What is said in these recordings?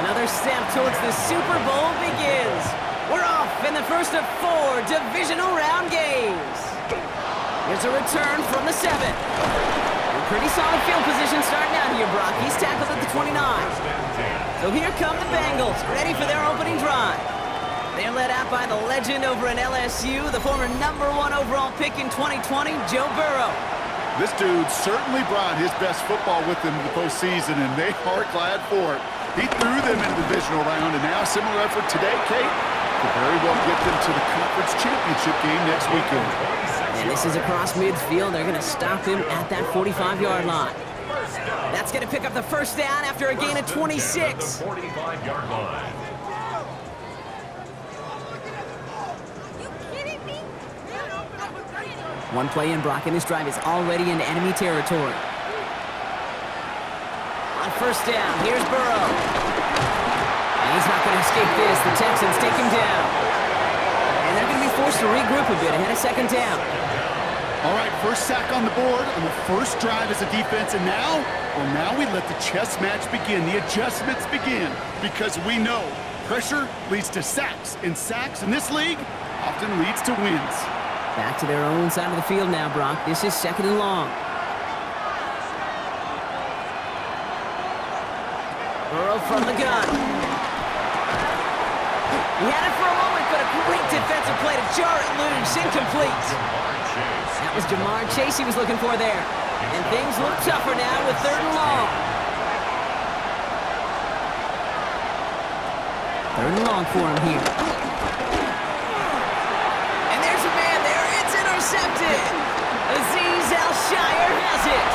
Another step towards the Super Bowl begins. We're off in the first of 4 divisional round games. Here's a return from the 7. Pretty solid field position starting out here, Brock. He's tackled at the 29. So here come the Bengals, ready for their opening drive. They're led out by the legend over in LSU, the former #1 overall pick in 2020, Joe Burrow. This dude certainly brought his best football with him to the postseason, and they are glad for it. He threw them into the divisional round, and now a similar effort today, Kate, could very well get them to the conference championship game next weekend. And this is across midfield. They're going to stop him at that 45-yard line. That's going to pick up the first down after a gain of 26. One play in, Brock, and this drive is already into enemy territory. On first down, here's Burrow. And he's not going to escape this. The Texans take him down. And they're going to be forced to regroup a bit ahead of second down. All right, first sack on the board on the first drive as a defense, and now we let the chess match begin, the adjustments begin, because we know pressure leads to sacks, and sacks in this league often leads to wins. Back to their own side of the field now, Brock. This is second and long. Burrow from the gun. He had it for a moment, but a great defensive play to jar it loose, incomplete. That was Jamar Chase he was looking for there. And things look tougher now with third and long. Third and long for him here. And there's a man there. It's intercepted. Azeez Al-Shire has it.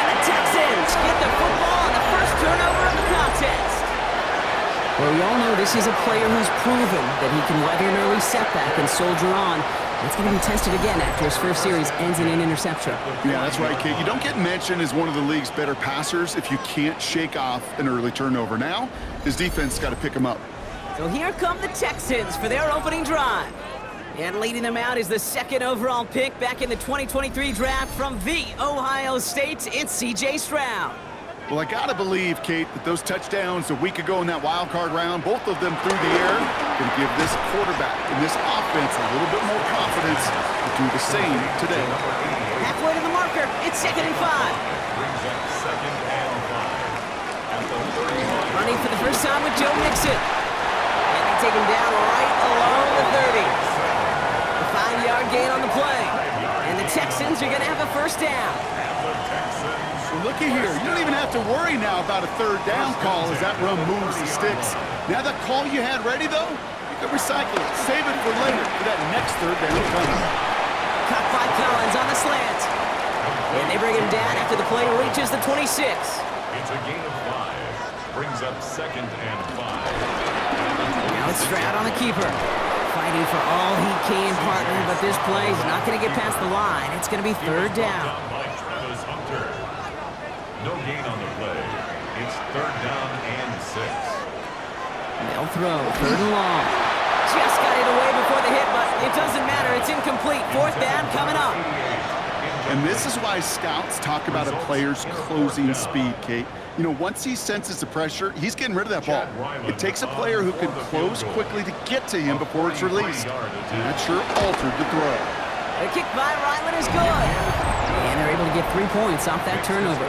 And the Texans get the football on the first turnover of the contest. Well, we all know this is a player who's proven that he can weather an early setback and soldier on. It's going to be tested again after his first series ends in an interception. Yeah, that's right, Kate. You don't get mentioned as one of the league's better passers if you can't shake off an early turnover. Now, his defense has got to pick him up. So here come the Texans for their opening drive. And leading them out is the 2nd overall pick back in the 2023 draft from the Ohio State. It's CJ Stroud. Well, I got to believe, Kate, that those touchdowns a week ago in that wild card round, both of them through the air, going to give this quarterback and this offense a little bit more confidence to do the same today. Halfway to the marker, it's 2nd and 5. Running for the first time with Joe Mixon. And they take him down right along the 30. A 5-yard gain on the play. And the Texans are going to have a first down. Well, looky here. You don't even have to worry now about a third down call as that run moves the sticks. Now that call you had ready, though, you can recycle it. Save it for later for that next third down coming. Caught by Collins on the slant. And they bring him down after the play reaches the 26. It's a gain of 5. Brings up 2nd and 5. Now it's Stroud on the keeper. Fighting for all he can, partner, but this play is not going to get past the line. It's going to be third down. No gain on the play. It's 3rd down and 6. They'll throw. 3rd and long. Just got it away before the hit, but it doesn't matter. It's incomplete. 4th down coming up. And this is why scouts talk about a player's closing speed, Kate. You know, once he senses the pressure, he's getting rid of that ball. It takes a player who can close quickly to get to him before it's released. And that sure altered the throw. The kick by Ryland is good. And they're able to get 3 points off that turnover.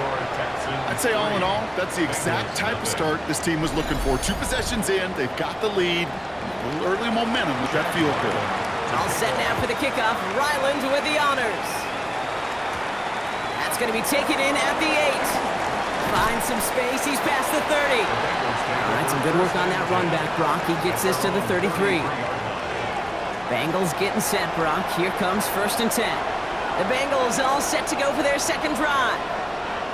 I'd say all in all, that's the exact type of start this team was looking for. 2 possessions in, they've got the lead. A little early momentum with that field goal. All set now for the kickoff. Ryland with the honors. That's going to be taken in at the 8. Finds some space. He's past the 30. All right, some good work on that run back, Brock. He gets this to the 33. Bengals getting set, Brock. Here comes 1st and 10. The Bengals all set to go for their 2nd drive.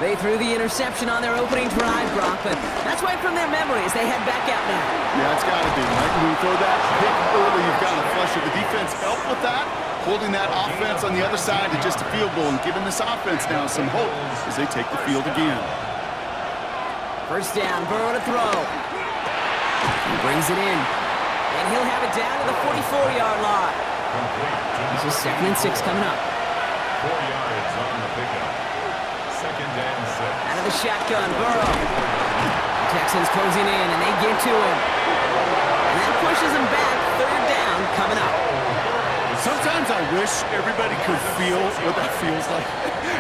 They threw the interception on their opening drive, Brock, but that's wiped from their memories. They head back out now. Yeah, it's got to be, right? When you throw that pick early, you've got to flush it. The defense helped with that, holding that offense on the other side to just a field goal and giving this offense now some hope as they take the field again. First down, Burrow to throw. He brings it in, and he'll have it down to the 44-yard line. This is 2nd and 6 coming up. 4 yards on the pickup. 2nd and 6. Out of the shotgun, Burrow. Texans closing in, and they get to him. And that pushes him back. Third down coming up. Sometimes I wish everybody could feel what that feels like.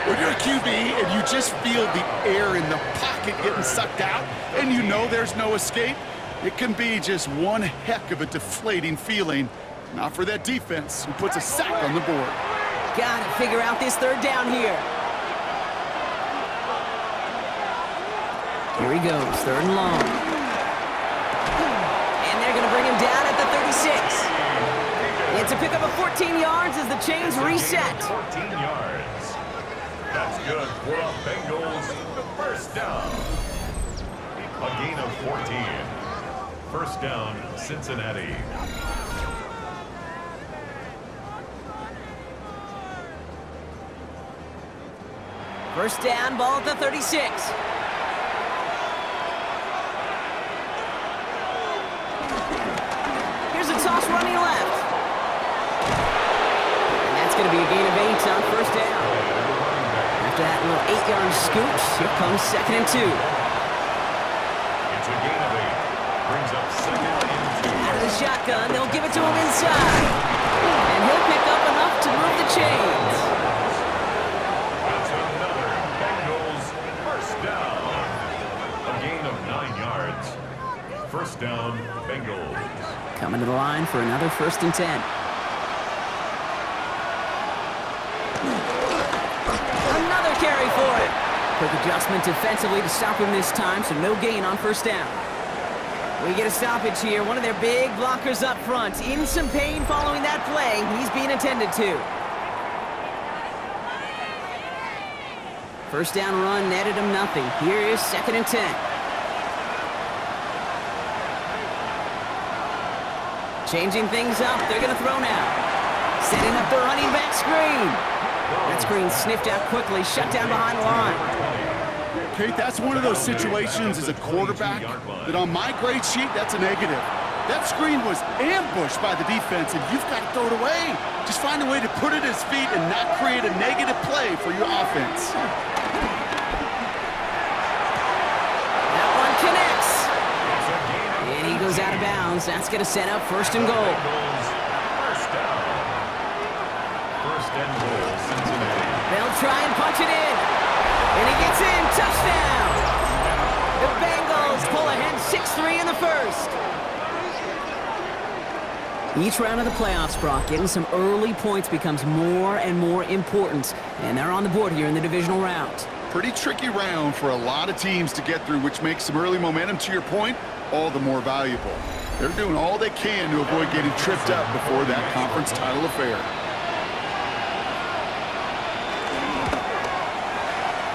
When you're a QB and you just feel the air in the pocket getting sucked out and you know there's no escape, it can be just one heck of a deflating feeling. Not for that defense who puts a sack on the board. Gotta figure out this third down here. Here he goes, third and long. And they're gonna bring him down at the 36. It's a pickup of 14 yards as the chains reset. 14 yards. That's good for the Bengals. First down. A gain of 14. First down, Cincinnati. First down, ball at the 36. Here's a toss running left. And that's going to be a gain of 8 on first down. After that little 8-yard scooch, here comes 2nd and 2. It's a gain of 8. Brings up 2nd and 2. Out of the shotgun, they'll give it to him inside. And he'll pick up enough to move the chains. That's another Bengals first down. A gain of 9 yards. First down, Bengals. Coming to the line for another 1st and 10. Another carry for it. Quick adjustment defensively to stop him this time, so no gain on first down. We get a stoppage here. One of their big blockers up front. In some pain following that play. He's being attended to. First down run netted him nothing. Here is 2nd and 10. Changing things up. They're going to throw now. Setting up the running back screen. That screen sniffed out quickly. Shut down behind the line. Kate, that's one of those situations as a quarterback that on my grade sheet, that's a negative. That screen was ambushed by the defense, and you've got to throw it away. Just find a way to put it at his feet and not create a negative play for your offense. That one connects. And he goes out of bounds. That's going to set up 1st and goal. First down. 1st and goal, Cincinnati. They'll try and punch it in. And he gets in. Touchdown. The Bengals pull ahead 6-3 in the first. Each round of the playoffs, Brock, getting some early points becomes more and more important. And they're on the board here in the divisional round. Pretty tricky round for a lot of teams to get through, which makes some early momentum, to your point, all the more valuable. They're doing all they can to avoid getting tripped up before that conference title affair.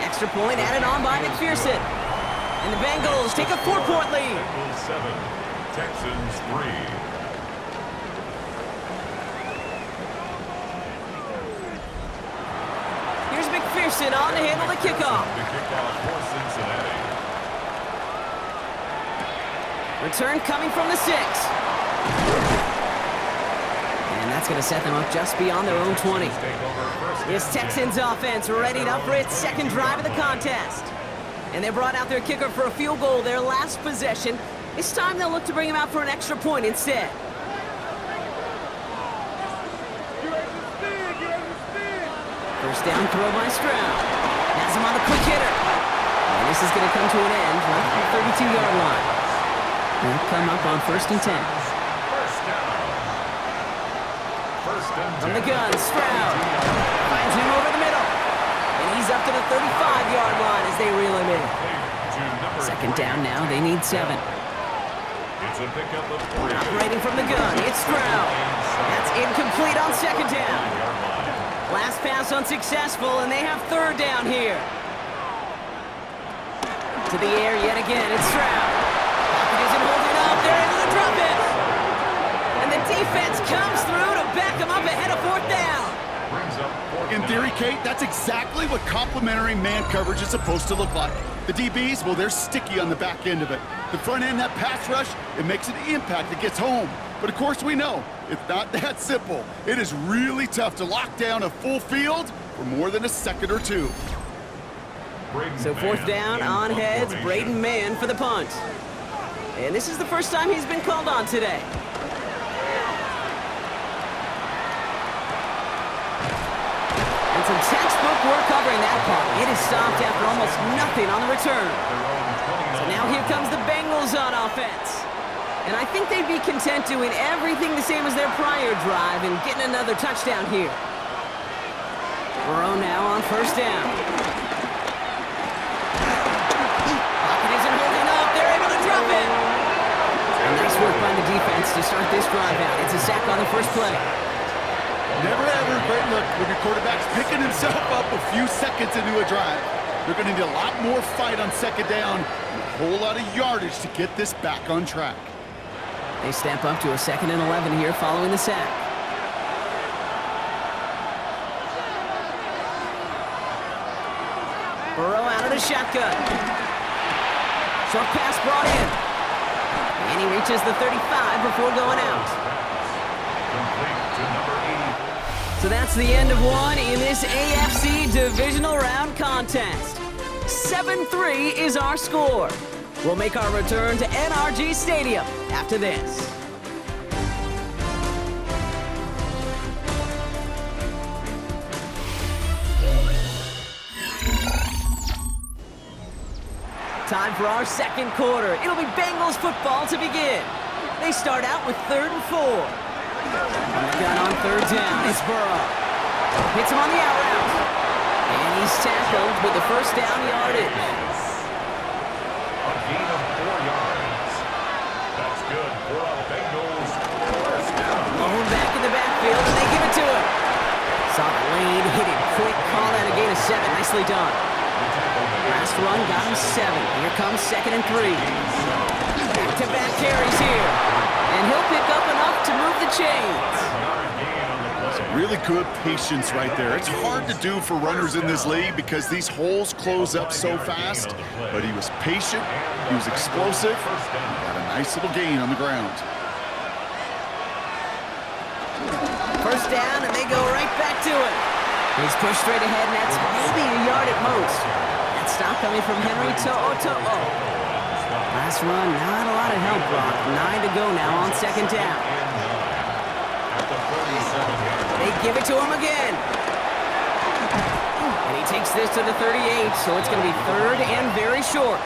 Extra point added on by McPherson. And the Bengals take a 4-point lead. Bengals 7, Texans 3. Here's McPherson on to handle the kickoff. The kickoff for Cincinnati. Return coming from the 6. And that's going to set them up just beyond their own 20. This Texans offense readied up for its 2nd drive of the contest. And they brought out their kicker for a field goal their last possession. This time they'll look to bring him out for an extra point instead. First down throw by Stroud. Has him on the quick hitter. And this is going to come to an end right at the 32-yard line. They'll come up on 1st and 10. First down. First and 10. From the gun, Stroud finds him over the middle. And he's up to the 35-yard line as they reel him in. Second down now, they need 7. It's a pickup of 3. Operating from the gun, it's Stroud. That's incomplete on 2nd down. Last pass unsuccessful, and they have 3rd down here. To the air yet again, it's Stroud. Pocket isn't holding up, they're able to drop it. And the defense comes through to back them up ahead of 4th down. In theory, Kate, that's exactly what complementary man coverage is supposed to look like. The DBs, well, they're sticky on the back end of it. The front end, that pass rush, it makes an impact that gets home. But of course we know, it's not that simple. It is really tough to lock down a full field for more than a second or two. So fourth down, on heads, Braden Mann for the punt. And this is the first time he's been called on today. And some textbook work covering that punt. It is stopped after almost nothing on the return. So now here comes the Bengals on offense. And I think they'd be content doing everything the same as their prior drive and getting another touchdown here. Burrow now on first down. Pocket isn't holding up. They're able to drop it. And nice work by the defense to start this drive out. It's a sack on the first play. Never ever great look when your quarterback's picking himself up a few seconds into a drive. They're going to need a lot more fight on second down and a whole lot of yardage to get this back on track. They step up to a 2nd and 11 here following the sack. Burrow out of the shotgun. Short pass brought in. And he reaches the 35 before going out. So that's the end of one in this AFC Divisional Round contest. 7-3 is our score. We'll make our return to NRG Stadium after this. Time for our second quarter. It'll be Bengals football to begin. They start out with 3rd and 4. On the gun on 3rd down, it's Burrow. Hits him on the out route. And he's tackled with the first down yardage. A gain of 4 yards. That's good for a Bengals first down. Low back in the backfield, and they give it to him. Saw the lane, hit it quick, call out a gain of 7. Nicely done. Last run got him 7. Here comes 2nd and 3. Back-to-back carries here. And he'll pick up enough to move the chains. Really good patience right there. It's hard to do for runners in this league because these holes close up so fast. But he was patient, he was explosive, got a nice little gain on the ground. First down, and they go right back to it. He's pushed straight ahead, and that's maybe a yard at most. That stop coming from Henry To'o. Last run, not a lot of help, Brock. 9 to go now on 2nd down. They give it to him again. And he takes this to the 38, so it's going to be 3rd and very short.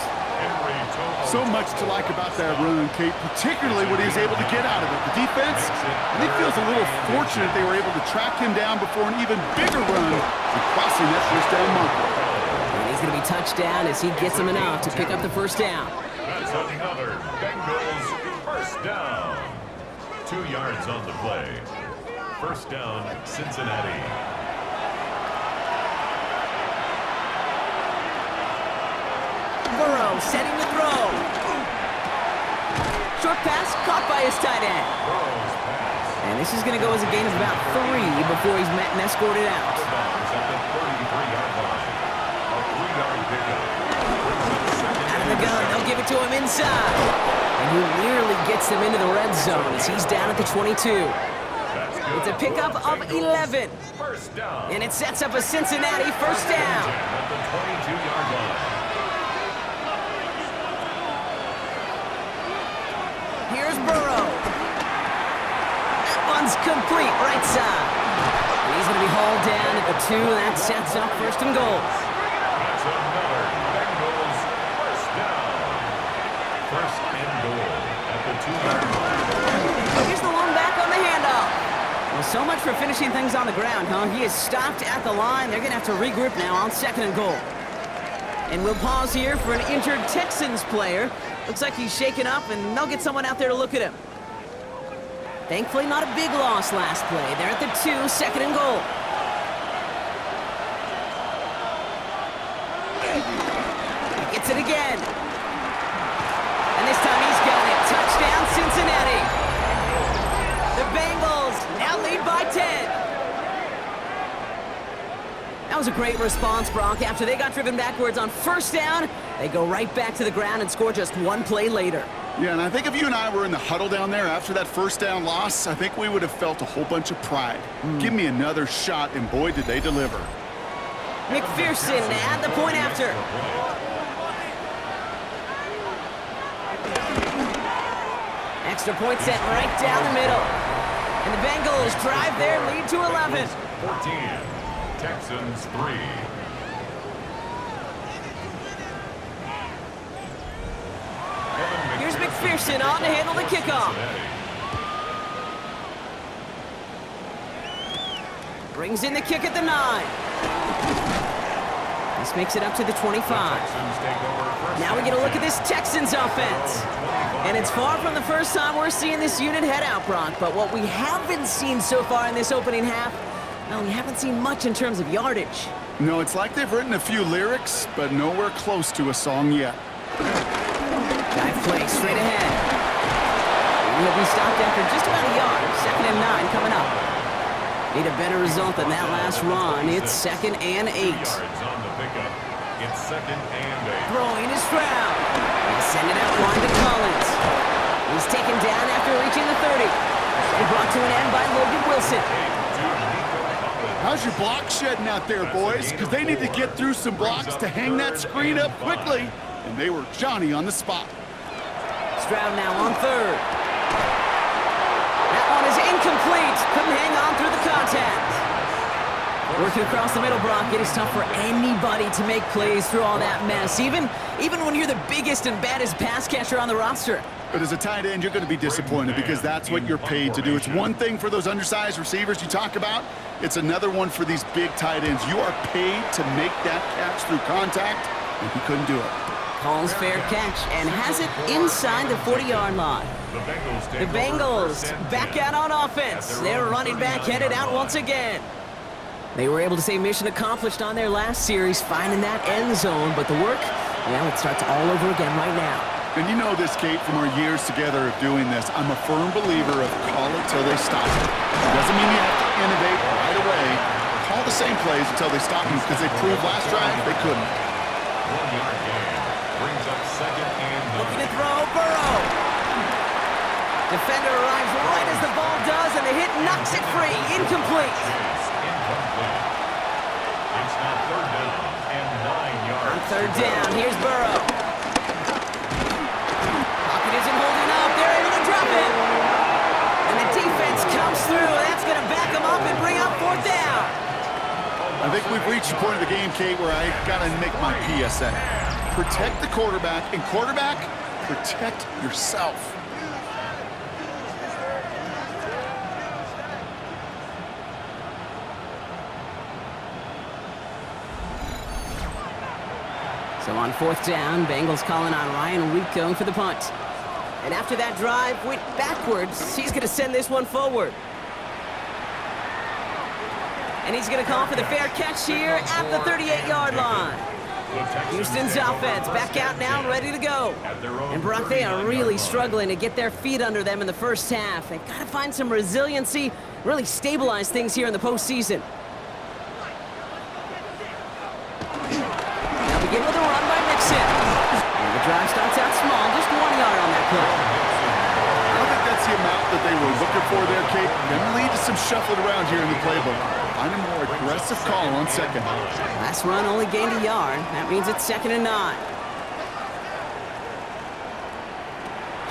So much to like about that run, Kate, particularly what he was able to get out of it. The defense, I think, feels a little fortunate they were able to track him down before an even bigger run and crossing that first down marker. And he's going to be touched down as he gets him enough to pick up the first down. That's another Bengals first down. 2 yards on the play. First down, Cincinnati. Burrow setting the throw. Short pass caught by his tight end. And this is going to go as a gain of about 3 before he's met and escorted out. Out of the gun, they'll give it to him inside. And he nearly gets them into the red zone as he's down at the 22. It's a pickup of 11. And it sets up a Cincinnati first down. At the 22-yard line. Here's Burrow. That one's complete, right side. And he's going to be hauled down at the 2. That sets up 1st and goal. That's another Bengals first down. 1st and goal at the 2-yard line. Here's the long back on the handoff. Well, so much for finishing things on the ground, huh? He is stopped at the line. They're going to have to regroup now on 2nd and goal. And we'll pause here for an injured Texans player. Looks like he's shaken up, and they'll get someone out there to look at him. Thankfully, not a big loss last play. They're at the 2, 2nd and goal. He gets it again. And this time he's got it. Touchdown, Cincinnati. The Bengals now lead by 10. That was a great response, Brock. After they got driven backwards on first down, they go right back to the ground and score just 1 play later. Yeah, and I think if you and I were in the huddle down there after that first down loss, I think we would have felt a whole bunch of pride. Give me another shot, and boy, did they deliver. McPherson at the point after. Extra point set right down the middle. And the Bengals drive their lead to 11. 14, Texans 3. Here's McPherson on to handle the kickoff. Brings in the kick at the 9. This makes it up to the 25. Now we get a look at this Texans offense. And it's far from the first time we're seeing this unit head out, Brock. But what we haven't seen so far in this opening half, well, we haven't seen much in terms of yardage. No, it's like they've written a few lyrics, but nowhere close to a song yet. Dive play straight ahead. And he'll be stopped after just about a yard. 2nd and 9 coming up. Need a better result than that last run. It's 2nd and 8. Yards on the pickup. It's 2nd and 8. Throwing is Stroud. He'll send it out wide to Collins. He's taken down after reaching the 30. And brought to an end by Logan Wilson. How's your block shedding out there, boys? Because they need to get through some blocks to hang that screen up quickly. And they were Johnny on the spot. Stroud now on 3rd. That one is incomplete. Couldn't hang on through the contact. Working across the middle, Brock, it is tough for anybody to make plays through all that mess, even when you're the biggest and baddest pass catcher on the roster. But as a tight end, you're going to be disappointed because that's what you're paid to do. It's one thing for those undersized receivers you talk about. It's another one for these big tight ends. You are paid to make that catch through contact, and he couldn't do it. Calls fair catch and has it inside the 40-yard line. The Bengals back out on offense. Their running back headed out once again. They were able to say mission accomplished on their last series, finding that end zone, but the work, well, it starts all over again right now. And you know this, Kate, from our years together of doing this. I'm a firm believer of call it till they stop it. It doesn't mean you have to innovate right away. Call the same plays until they stop them because they proved last drive they couldn't. 1 yard gain. Brings up 2nd and 9. Looking to throw, Burrow. Defender arrives right as the ball does, and the hit knocks it free. Incomplete. Incomplete. It's now 3rd down and 9 yards. On 3rd down, here's Burrow. Pocket isn't holding up. They're able to drop it. And the defense comes through. That's going to back them up and bring up 4th down. I think we've reached the point of the game, Kate, where I got to make my PSA. Protect the quarterback, and quarterback, protect yourself. So on 4th down, Bengals calling on Ryan Rico for the punt. And after that drive went backwards, he's going to send this one forward. And he's going to call for the fair catch here at the 38-yard line. Houston's offense back out now and ready to go. And Brock, they are really struggling to get their feet under them in the first half. They've got to find some resiliency, really stabilize things here in the postseason. Now begin with a run by Mixon. And the drive starts out small, just 1 yard on that play. I don't think that's the amount that they were looking for there, Kate. Going to lead to some shuffling around here in the playbook. Find a more aggressive call on 2nd. Last run only gained a yard. That means it's 2nd and 9.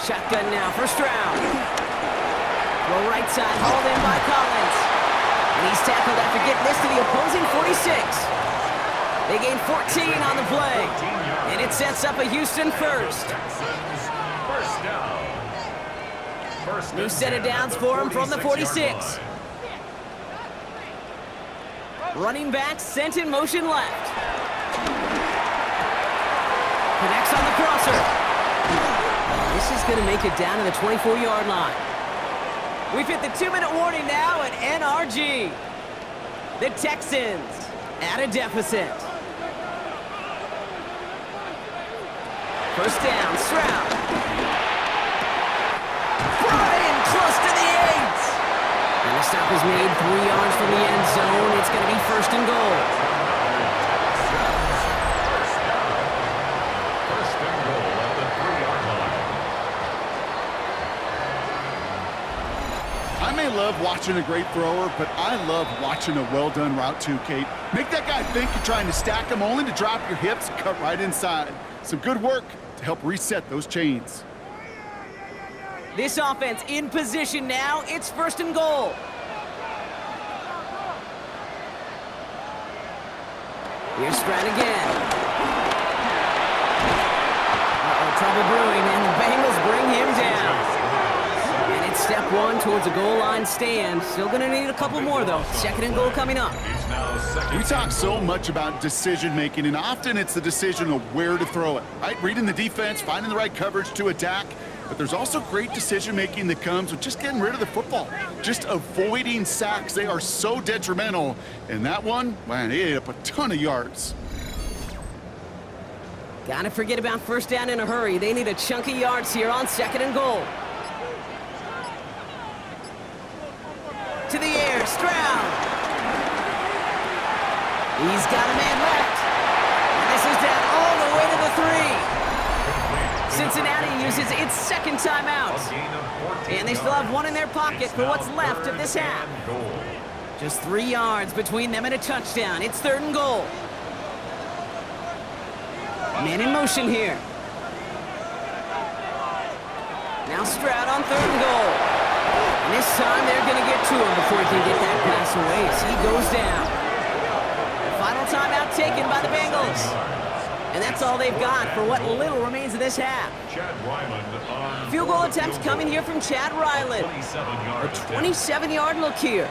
Shotgun now for Stroud. Throw right side, hauled in by Collins. And he's tackled after getting this to the opposing 46. They gain 14 on the play. And it sets up a Houston first. First down. New set of downs for him from the 46. Running back sent in motion left. Connects on the crosser. This is going to make it down to the 24-yard line. We've hit the 2-minute warning now at NRG. The Texans at a deficit. First down, Stroud. Brought in close to the 8. And the stop is made 3 yards from the end zone. It's going to be 1st and goal. First and goal at the 3-yard line. I may love watching a great thrower, but I love watching a well-done route too, Kate. Make that guy think you're trying to stack him only to drop your hips and cut right inside. Some good work to help reset those chains. This offense in position now. It's 1st and goal. Here's Stroud again. Uh-oh, trouble brewing, and the Bengals bring him down. And it's step 1 towards a goal line stand. Still going to need a couple more, though. 2nd and goal coming up. We talk so much about decision-making, and often it's the decision of where to throw it, right? Reading the defense, finding the right coverage to attack. But there's also great decision-making that comes with just getting rid of the football, just avoiding sacks. They are so detrimental. And that one, man, he ate up a ton of yards. Gotta forget about 1st down in a hurry. They need a chunk of yards here on 2nd and goal. To the air, Stroud. He's got a man left. And this is down all the way to the 3. Cincinnati uses its 2nd timeout. And they still have 1 in their pocket for what's left of this half. Just 3 yards between them and a touchdown. It's 3rd and goal. Man in motion here. Now Stroud on 3rd and goal. And this time they're going to get to him before he can get that pass away as he goes down. The final timeout taken by the Bengals. And that's all they've got for what little remains of this half. Field goal attempts coming here from Chad Ryland. A 27-yard look here.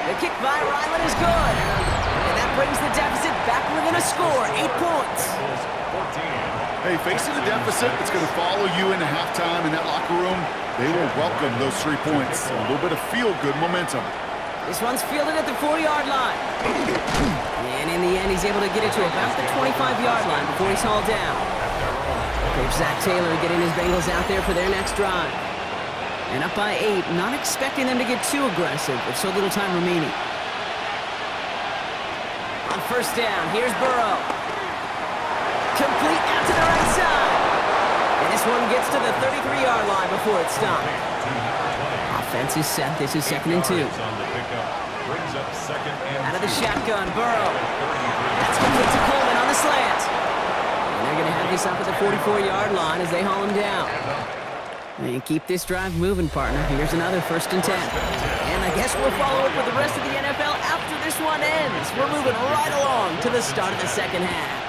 The kick by Ryland is good. And that brings the deficit back within a score, 8 points. Hey, facing a deficit that's going to follow you into halftime in that locker room, they will welcome those 3 points. A little bit of feel-good momentum. This one's fielded at the 4-yard line. And in the end, he's able to get it to about the 25-yard line before he's hauled down. Coach Zach Taylor getting his Bengals out there for their next drive. And up by 8, not expecting them to get too aggressive with so little time remaining. On 1st down, here's Burrow. Complete out to the right side. And this one gets to the 33-yard line before it's stopped. Offense is set. This is 2nd and 2. Out of the shotgun, Burrow. That's complete to Coleman on the slant. And they're going to have this up at the 44-yard line as they haul him down. And keep this drive moving, partner. Here's another 1st and 10. And I guess we'll follow up with the rest of the NFL after this one ends. We're moving right along to the start of the 2nd half.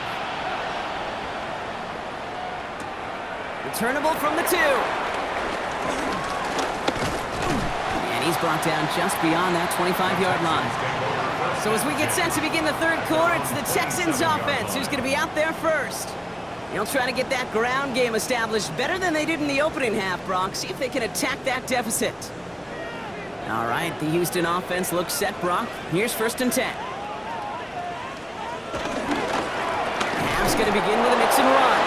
Returnable from the 2. And he's brought down just beyond that 25-yard line. So as we get set to begin the 3rd quarter, it's the Texans offense who's going to be out there first. They'll try to get that ground game established better than they did in the opening half, Brock. See if they can attack that deficit. All right, the Houston offense looks set, Brock. Here's 1st and 10. Half's going to begin with a mix and run.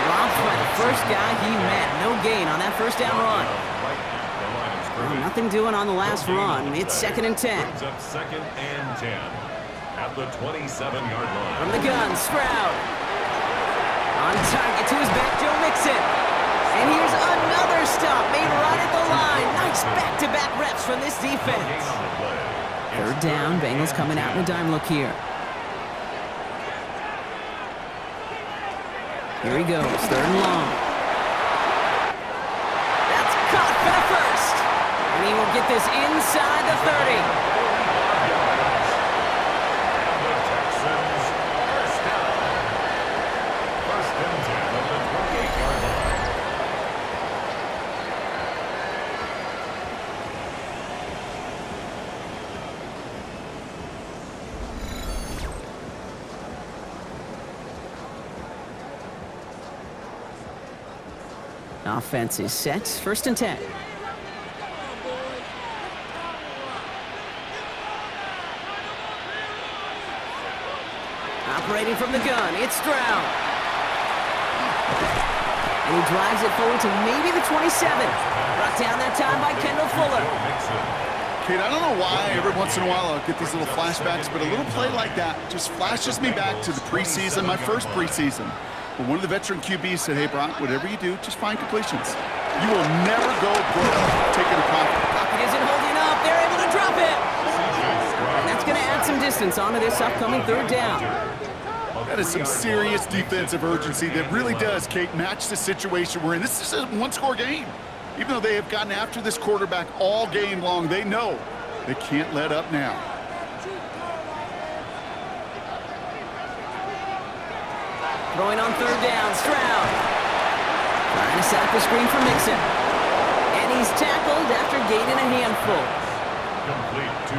Dropped by the first guy he met. No gain on that 1st down run. Well, nothing doing on the last run. It's 2nd and 10. 2nd and 10 at the 27-yard line. From the gun, Stroud. On target to his back, Joe Mixon. And here's another stop made right at the line. Nice back-to-back reps from this defense. 3rd down, Bengals coming out in a dime look here. Here he goes, 3rd and long. That's caught for the 1st. And he will get this inside the 30. Offense is set. 1st and 10. Operating from the gun, it's Stroud. And he drives it forward to maybe the 27. Brought down that time by Kendall Fuller. Kate, I don't know why every once in a while I'll get these little flashbacks, but a little play like that just flashes me back to the preseason, my first preseason. When one of the veteran QBs said, hey, Brock, whatever you do, just find completions. You will never go broke taking a pocket. Pocket isn't holding up. They're able to drop it. And that's going to add some distance onto this upcoming third down. That is some serious defensive urgency that really does, Kate, match the situation we're in. This is a one-score game. Even though they have gotten after this quarterback all game long, they know they can't let up now. Throwing on third down, Stroud. Trying to set up the screen for Mixon. And he's tackled after gaining a handful.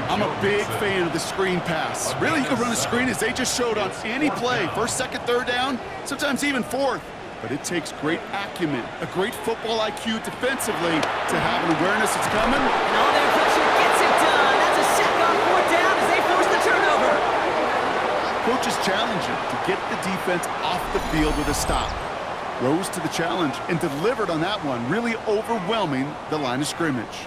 I'm a big fan of the screen pass. Really, you can run a screen as they just showed on any play. First, second, third down, sometimes even fourth. But it takes great acumen, a great football IQ defensively to have an awareness it's coming. And all their pressure gets it done. That's a sack on fourth down as they force the turnover. Coach is challenging to get the defense off the field with a stop. Rose to the challenge and delivered on that one, really overwhelming the line of scrimmage.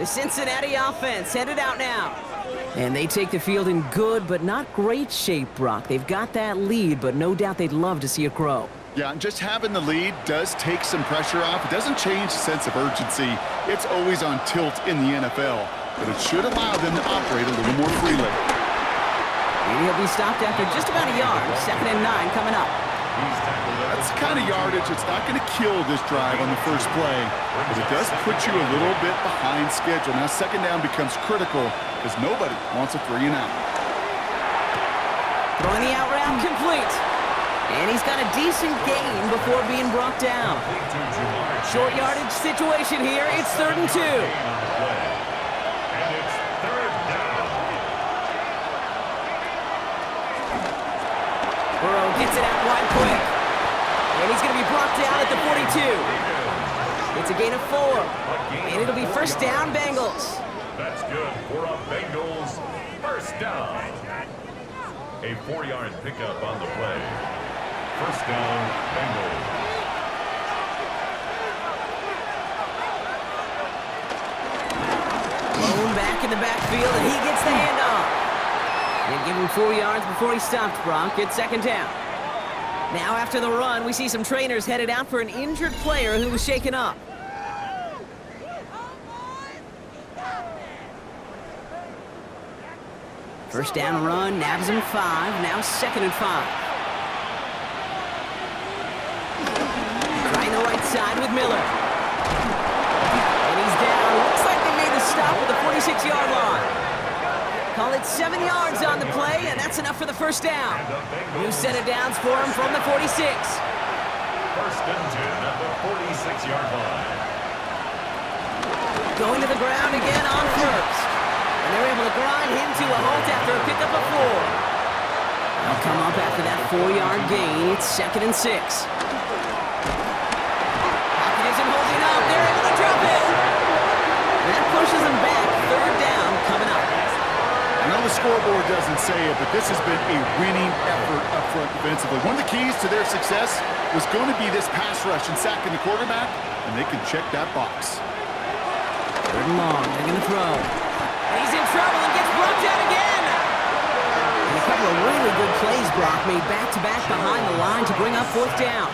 The Cincinnati offense headed out now. And they take the field in good but not great shape, Brock. They've got that lead, but no doubt they'd love to see it grow. Yeah, and just having the lead does take some pressure off. It doesn't change the sense of urgency. It's always on tilt in the NFL, but it should allow them to operate a little more freely. Maybe he'll be stopped after just about a yard. 2nd and 9 coming up. That's the kind of yardage it's not going to kill this drive on the first play, but it does put you a little bit behind schedule. Now, second down becomes critical because nobody wants a 3-and-out. Throwing the out route complete. And he's got a decent gain before being brought down. Short yardage situation here. It's 3rd and 2. And it's 3rd down. Burrow gets it out wide quick. And he's going to be brought down at the 42. It's a gain of 4. And it'll be 1st down, Bengals. That's good for a Bengals 1st down. A 4-yard pickup on the play. 1st down, Bengals. Blown back in the backfield, and he gets the handoff. They give him 4 yards before he stopped, Brock. It's 2nd down. Now after the run, we see some trainers headed out for an injured player who was shaken up. First down run, nabs him 5, now 2nd and 5. Trying the right side with Miller. And he's down. Looks like they made the stop at the 46-yard line. Call it 7 yards on the play, and that's enough for the 1st down. New set of downs for him from the 46. 1st and 10 at the 46-yard line. Going to the ground again on 1st. And they're able to grind him to a halt after a pickup of 4. They'll come up after that 4-yard gain. It's 2nd and 6. Pocket isn't holding up. They're able to drop it. And that pushes them back. 3rd down coming up. I know the scoreboard doesn't say it, but this has been a winning effort up front defensively. One of the keys to their success was going to be this pass rush and sacking the quarterback, and they can check that box. 3rd and long. They're going to throw. And he's in trouble and gets brought down again. And a couple of really good plays, Brock, made back-to-back behind the line to bring up 4th down.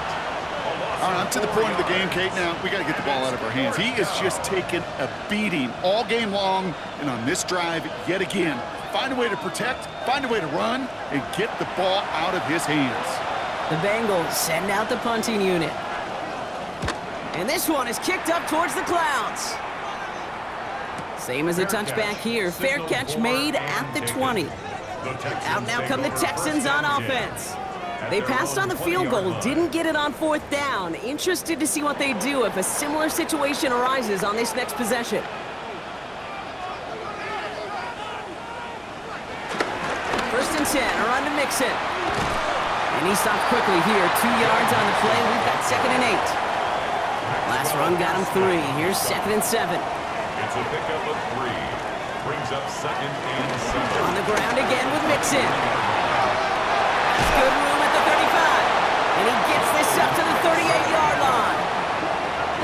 All right, I'm to the point of the game, Kate. Now, we got to get the ball out of our hands. He is just taking a beating all game long, and on this drive, yet again, find a way to protect, find a way to run, and get the ball out of his hands. The Bengals send out the punting unit. And this one is kicked up towards the clouds. Same as a touchback here. Fair catch made at the 20. Out now come the Texans on offense. They passed on the field goal, didn't get it on 4th down. Interested to see what they do if a similar situation arises on this next possession. First and 10, a run to Mixon. And he stopped quickly here. 2 yards on the play. We've got 2nd and 8. Last run got him 3. Here's 2nd and 7. It's a pickup of 3. Brings up 2nd and 7. On the ground again with Mixon. That's good room at the 35. And he gets this up to the 38-yard line.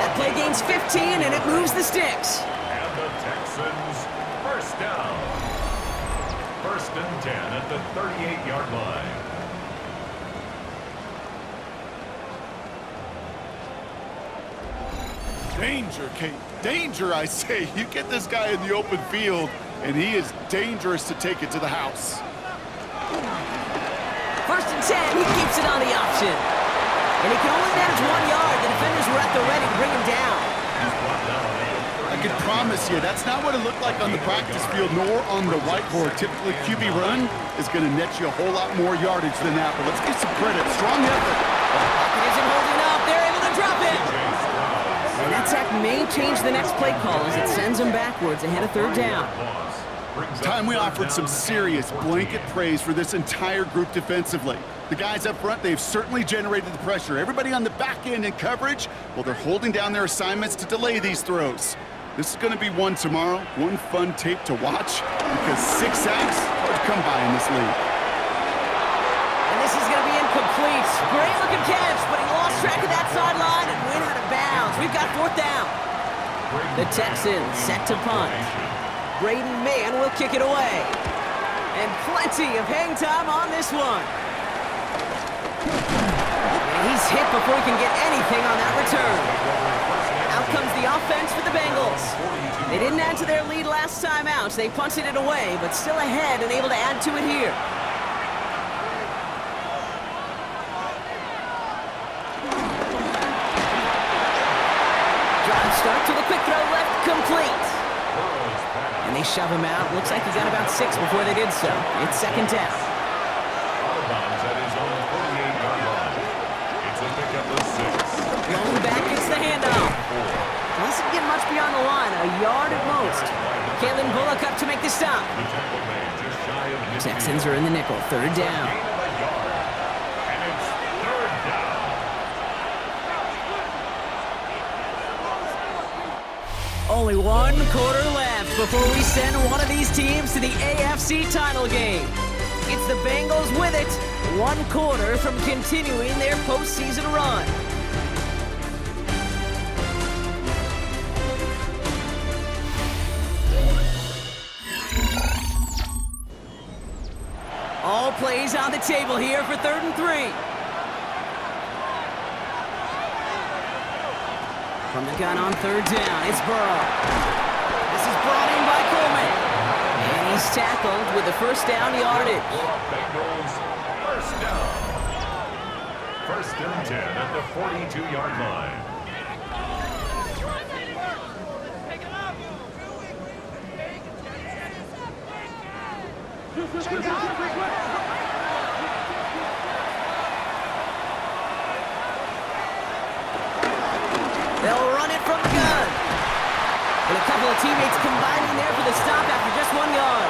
That play gains 15, and it moves the sticks. And the Texans 1st down. 1st and 10 at the 38-yard line. Danger, Kate. Danger, I say. You get this guy in the open field, and he is dangerous to take it to the house. 1st and 10, he keeps it on the option. And he can only manage 1 yard. The defenders were at the ready to bring him down. I can promise you, that's not what it looked like on the practice field, nor on the whiteboard. Typically, QB run is going to net you a whole lot more yardage than that. But let's give some credit. Strong effort. Pocket isn't holding up. They're able to drop it. And that sack may change the next play call as it sends them backwards ahead of 3rd down. Time we offered some serious blanket praise for this entire group defensively. The guys up front, they've certainly generated the pressure. Everybody on the back end in coverage, well, they're holding down their assignments to delay these throws. This is going to be one tomorrow, one fun tape to watch, because 6 sacks hard to come by in this league. And this is going to be incomplete. Great looking catch, but he lost track of that sideline and went out of bounds. We've got 4th down. The Texans set to punt. Braden Mann will kick it away. And plenty of hang time on this one. And he's hit before he can get anything on that return. Out comes the offense for the Bengals. They didn't add to their lead last time out. They punted it away, but still ahead and able to add to it here. Drive start to the quick throw left, complete. And they shove him out. Looks like he got about 6 before they did so. It's 2nd down. Going back, it's the handoff. Doesn't get much beyond the line, a yard at most. Kalen Bullock up to make the stop. Texans are in the nickel, 3rd down. Only 1 quarter left before we send one of these teams to the AFC title game. It's the Bengals with it, 1 quarter from continuing their postseason run. All plays on the table here for 3rd and 3. From the gun on 3rd down, it's Burrow. This is brought in by Coleman. And he's tackled with the 1st down yardage. Bengals, 1st down. 1st and 10 at the 42-yard line. They'll run it from the gun. And a couple of teammates combining there for the stop after just 1 yard.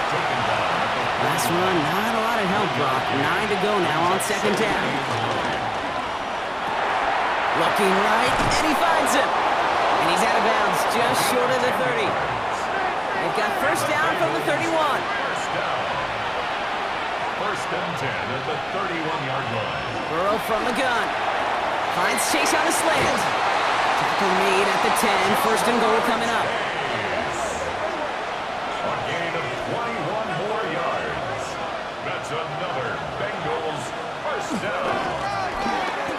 Last run, not a lot of help, Brock. 9 to go now on 2nd down. Looking right, and he finds him. And he's out of bounds, just short of the 30. They've got 1st down from the 31. 1st down. 1st and 10 at the 31-yard line. Burrow from the gun. Finds Chase on a slant. Tackle made at the 10. 1st and goal coming up. A gain of 21 more yards. That's another Bengals 1st down.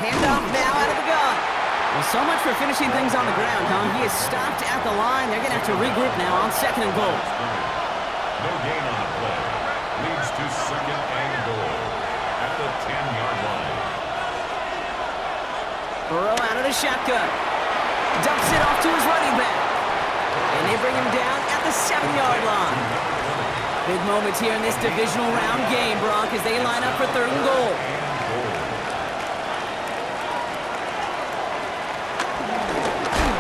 Handoff now out of the gun. Well, so much for finishing things on the ground, huh? He is stopped at the line. They're going to have to regroup now on 2nd and goal. No gain on the play. Leads to 2nd and goal at the 10-yard line. Burrow out of the shotgun. Dumps it off to his running back. And they bring him down at the 7-yard line. Big moments here in this divisional round game, Brock, as they line up for 3rd and goal.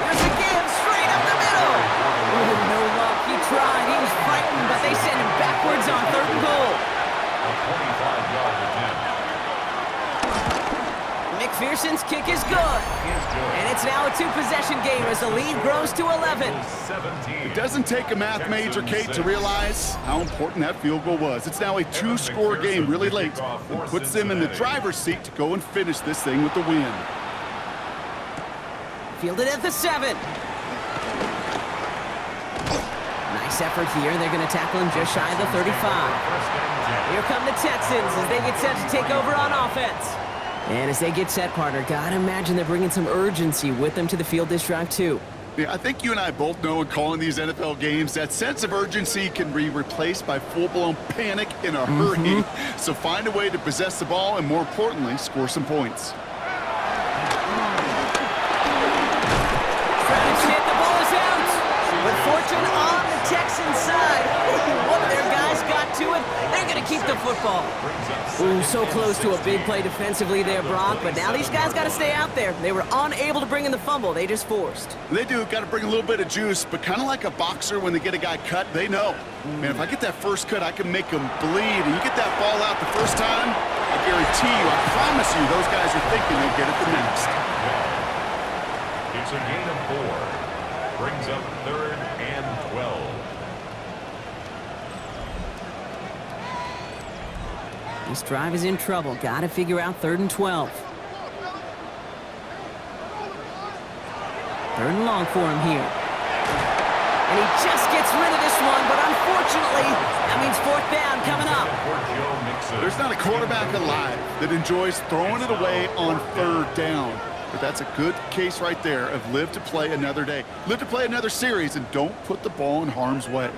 There's a give straight up the middle. Oh, no luck. He tried. He was frightened, but they send him backwards on 3rd and goal. A 25-yard attempt. McPherson's kick is good. And it's now a 2-possession game as the lead grows to 11. It doesn't take a math major, Kate, to realize how important that field goal was. It's now a 2-score game really late. It puts them in the driver's seat to go and finish this thing with the win. Fielded at the 7. Nice effort here. They're going to tackle him just shy of the 35. Here come the Texans as they get set to take over on offense. And as they get set, partner, gotta imagine they're bringing some urgency with them to the field this drive, too. Yeah, I think you and I both know in calling these NFL games that sense of urgency can be replaced by full-blown panic in a hurry. So find a way to possess the ball and, more importantly, score some points. Hit, the ball is out. With fortune on the Texans side. One of their guys got to it. They're going to keep the football. Ooh, so close to a big play defensively there, Brock. But now these guys got to stay out there. They were unable to bring in the fumble. They just forced. They do. Got to bring a little bit of juice. But kind of like a boxer when they get a guy cut, they know. Man, if I get that first cut, I can make him bleed. And you get that ball out the first time, I guarantee you, I promise you, those guys are thinking they'll get it the next. It's a gain of 4. Brings up 3rd and 12. This drive is in trouble. Got to figure out 3rd and 12. 3rd and long for him here. And he just gets rid of this one, but unfortunately, that means 4th down coming up. There's not a quarterback alive that enjoys throwing it away on 3rd down. But that's a good case right there of live to play another day. Live to play another series and don't put the ball in harm's way.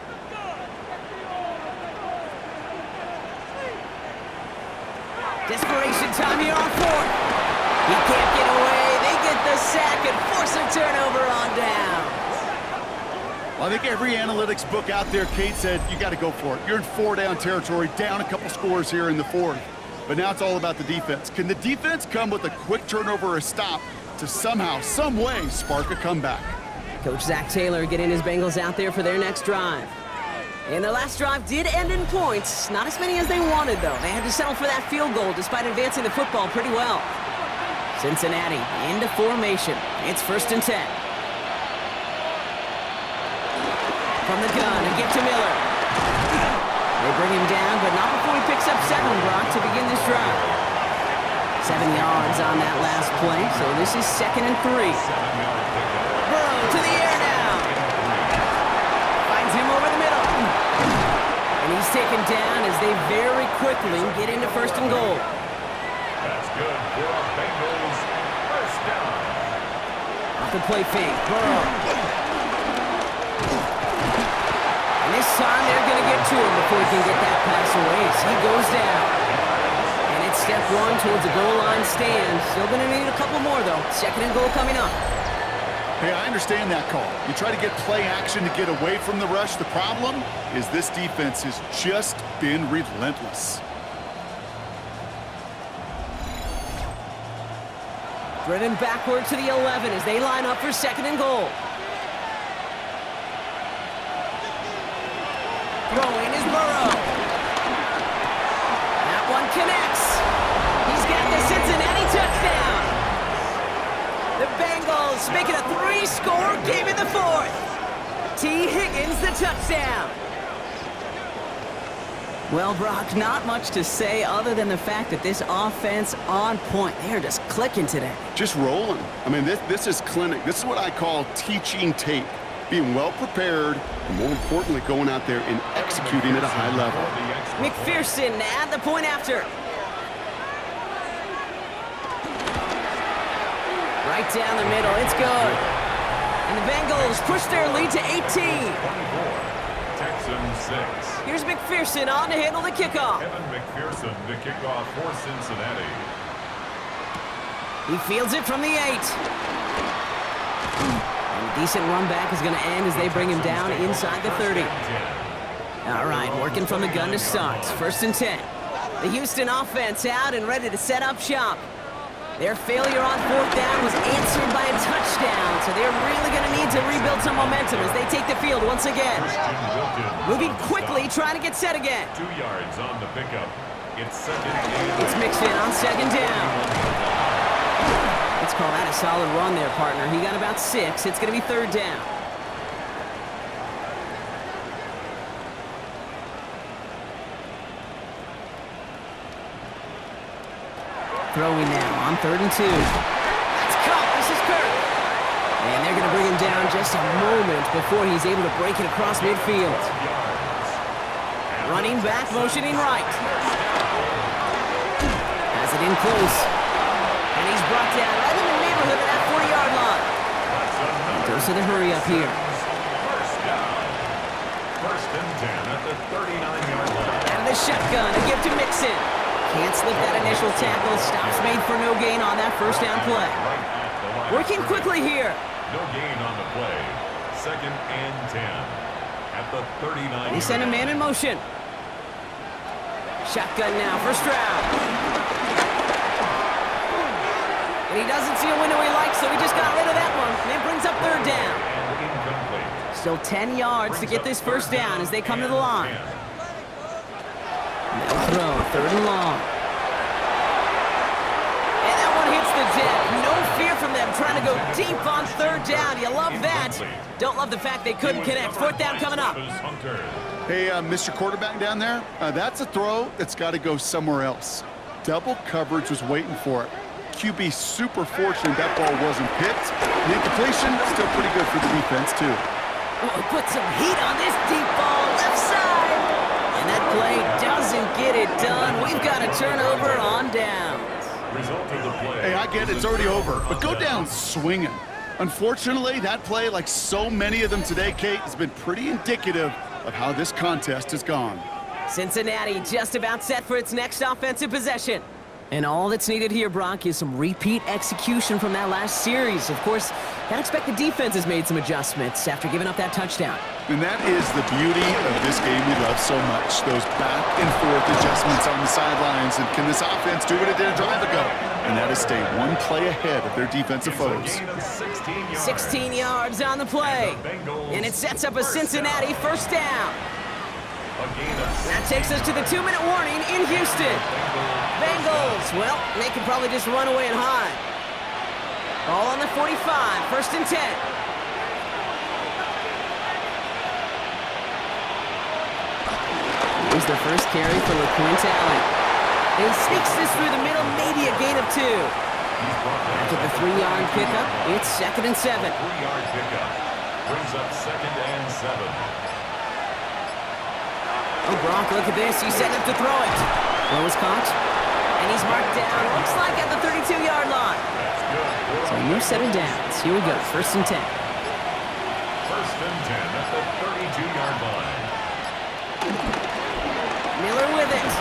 Desperation time here on 4th. He can't get away. They get the sack and force a turnover on down. Well, I think every analytics book out there, Kate, said you got to go for it. You're in 4-down territory, down a couple scores here in the 4th. But now it's all about the defense. Can the defense come with a quick turnover or a stop to somehow, some way, spark a comeback? Coach Zach Taylor getting his Bengals out there for their next drive. And their last drive did end in points. Not as many as they wanted, though. They had to settle for that field goal despite advancing the football pretty well. Cincinnati into formation. It's 1st and 10. From the gun, a gift to Miller. They bring him down, but not before he picks up 7, Brock, to begin this drive. 7 yards on that last play, so this is 2nd and 3. Burrow to the air now. Finds him over the middle. And he's taken down as they very quickly get into 1st and goal. That's good for our Bengals. 1st down. Off the play fake, Burrow. And this time they're going to get to him before he can get that pass away as he goes down. And it's step 1 towards the goal line stand. Still going to need a couple more, though. 2nd and goal coming up. Hey, I understand that call. You try to get play action to get away from the rush. The problem is this defense has just been relentless. Driven backward to the 11 as they line up for 2nd and goal. Throwing is Burrow. That one connects. He's got the Cincinnati touchdown. The Bengals making a 3-score game in the 4th. T. Higgins the touchdown. Well, Brock, not much to say other than the fact that this offense on point. They're just clicking today. Just rolling. I mean, this is clinic. This is what I call teaching tape. Being well prepared, and more importantly, going out there and executing at a high level. McPherson at the point after. Right down the middle, it's good. And the Bengals push their lead to 18. 24, Texans 6. Here's McPherson on to handle the kickoff. Kevin McPherson to kick off for Cincinnati. He fields it from the 8. And a decent run back is going to end as they bring him down inside the 30. All right, working from the gun to start. 1st and 10. The Houston offense out and ready to set up shop. Their failure on 4th down was answered by a touchdown, so they're really going to need to rebuild some momentum as they take the field once again. Moving quickly, trying to get set again. 2 yards on the pickup. It's 2nd and It's mixed in on 2nd down. Let's call that a solid run there, partner. He got about 6. It's going to be 3rd down. Throwing now on 3rd and 2. That's caught. This is Kirk. And they're going to bring him down just a moment before he's able to break it across midfield. Running back, motioning right. Has it in close. And he's brought down right in the neighborhood of that 40-yard line. goes to the hurry up here. First down. First and 10 at the 39-yard line. Out of the shotgun, a give to Mixon. Can't slip that initial tackle. Stops made for no gain on that first down play. Right at the line. Working quickly here. No gain on the play. Second and 10 at the 39. He sent a man in motion. Shotgun now for Stroud. And he doesn't see a window he likes, so he just got rid of that one. And it brings up third down. And incomplete. Still 10 yards to get this first down as they come to the line. No throw, third and long. And that one hits the deck. No fear from them trying to go deep on third down. You love that. Don't love the fact they couldn't connect. Fourth down coming up. Hey, Mr. Quarterback down there, that's a throw that's got to go somewhere else. Double coverage was waiting for it. QB super fortunate that ball wasn't picked. The incompletion, still pretty good for the defense, too. Oh, put some heat on this deep ball, left side. And that play doesn't get it done. We've got a turnover on downs. Result of the play. Hey, I get it's already over, but go down swinging. Unfortunately, that play, like so many of them today, Kate, has been pretty indicative of how this contest has gone. Cincinnati just about set for its next offensive possession. And all that's needed here, Brock, is some repeat execution from that last series. Of course, I'd expect the defense has made some adjustments after giving up that touchdown. And that is the beauty of this game we love so much. Those back and forth adjustments on the sidelines. And can this offense do what it did a drive ago? And that is stay one play ahead of their defensive foes. 16 yards on the play. And it sets up a Cincinnati first down. That takes us to the 2-minute warning in Houston. Bengals, well, they can probably just run away and hide. Ball on the 45, first and 10. Here's the first carry for LeQuint. He sneaks this through the middle, maybe a gain of 2. After the 3-yard pickup, it's second and 7. 3-yard pickup brings up second and 7. Oh, Brock, look at this. He's setting up to throw it. Throw is caught. And he's marked down, looks like at the 32-yard line. So no setting downs. Here we go, first and 10. First and 10 at the 32-yard line. Miller with it.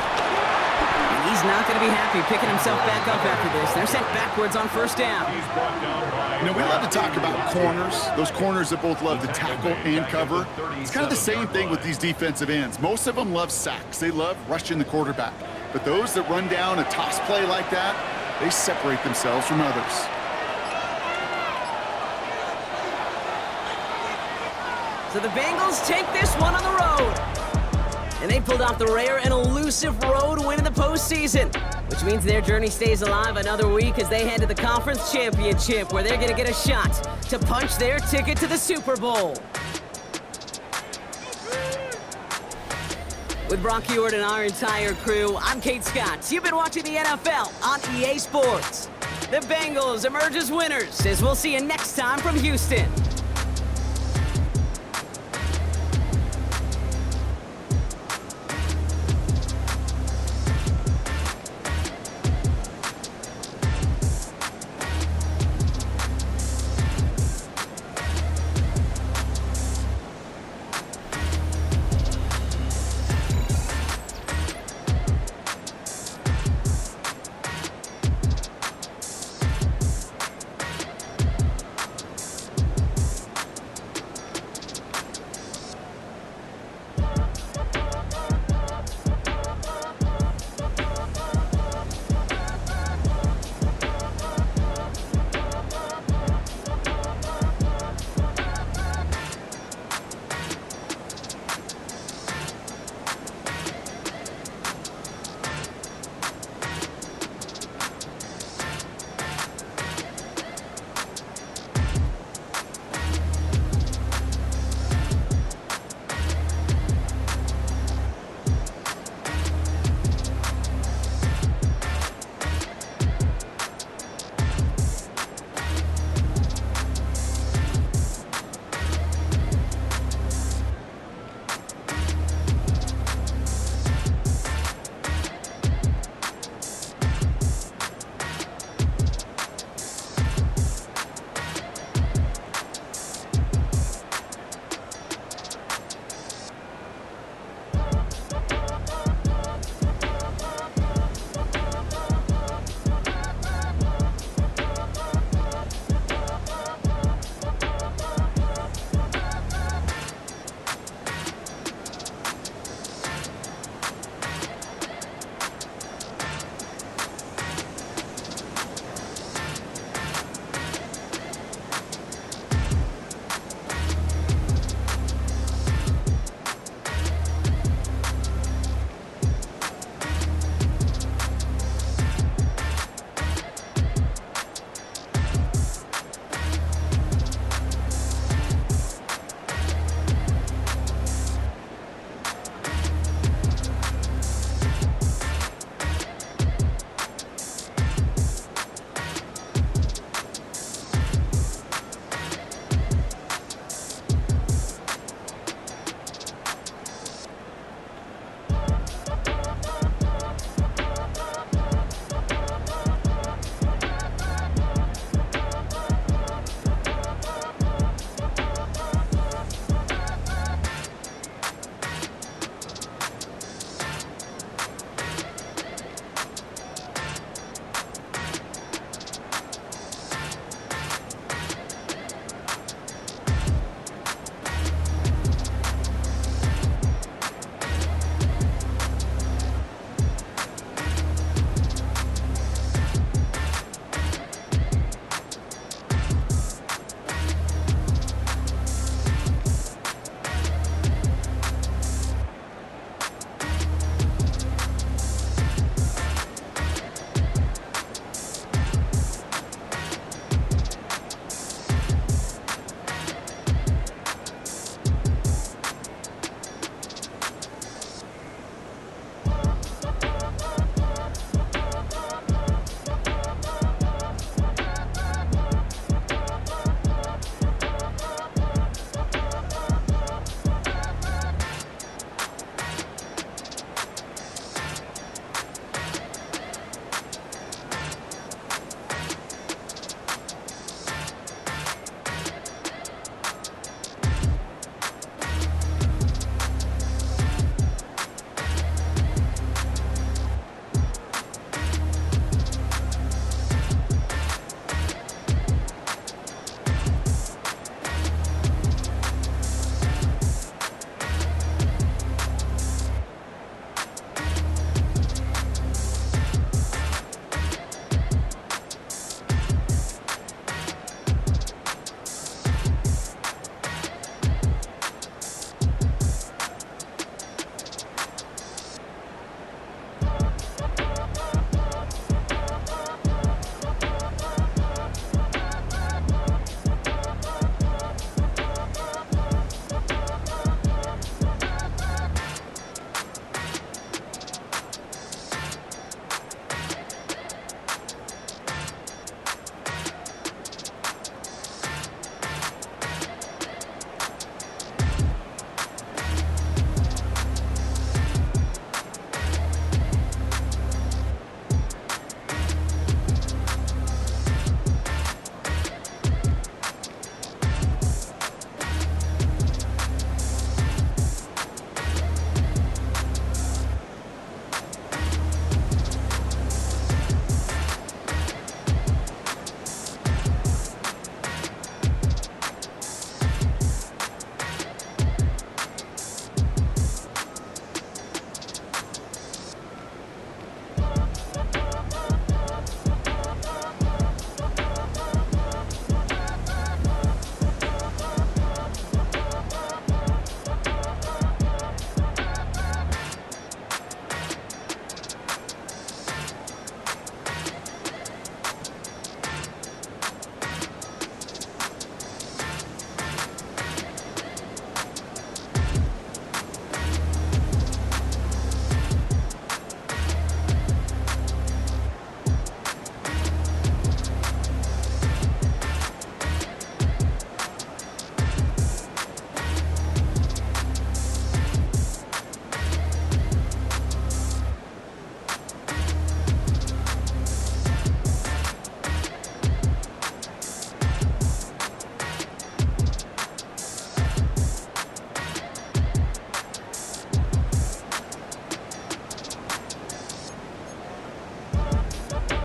And he's not going to be happy picking himself back up after this. They're sent backwards on first down. He's brought down by... You know, we love to talk about corners. Those corners that both love to tackle and cover. It's kind of the same thing with these defensive ends. Most of them love sacks. They love rushing the quarterback. But those that run down a toss play like that, they separate themselves from others. So the Bengals take this one on the road. And they pulled off the rare and elusive road win in the postseason, which means their journey stays alive another week as they head to the Conference Championship, where they're going to get a shot to punch their ticket to the Super Bowl. With Brock Ewart and our entire crew, I'm Kate Scott. You've been watching the NFL on EA Sports. The Bengals emerge as winners, as we'll see you next time from Houston.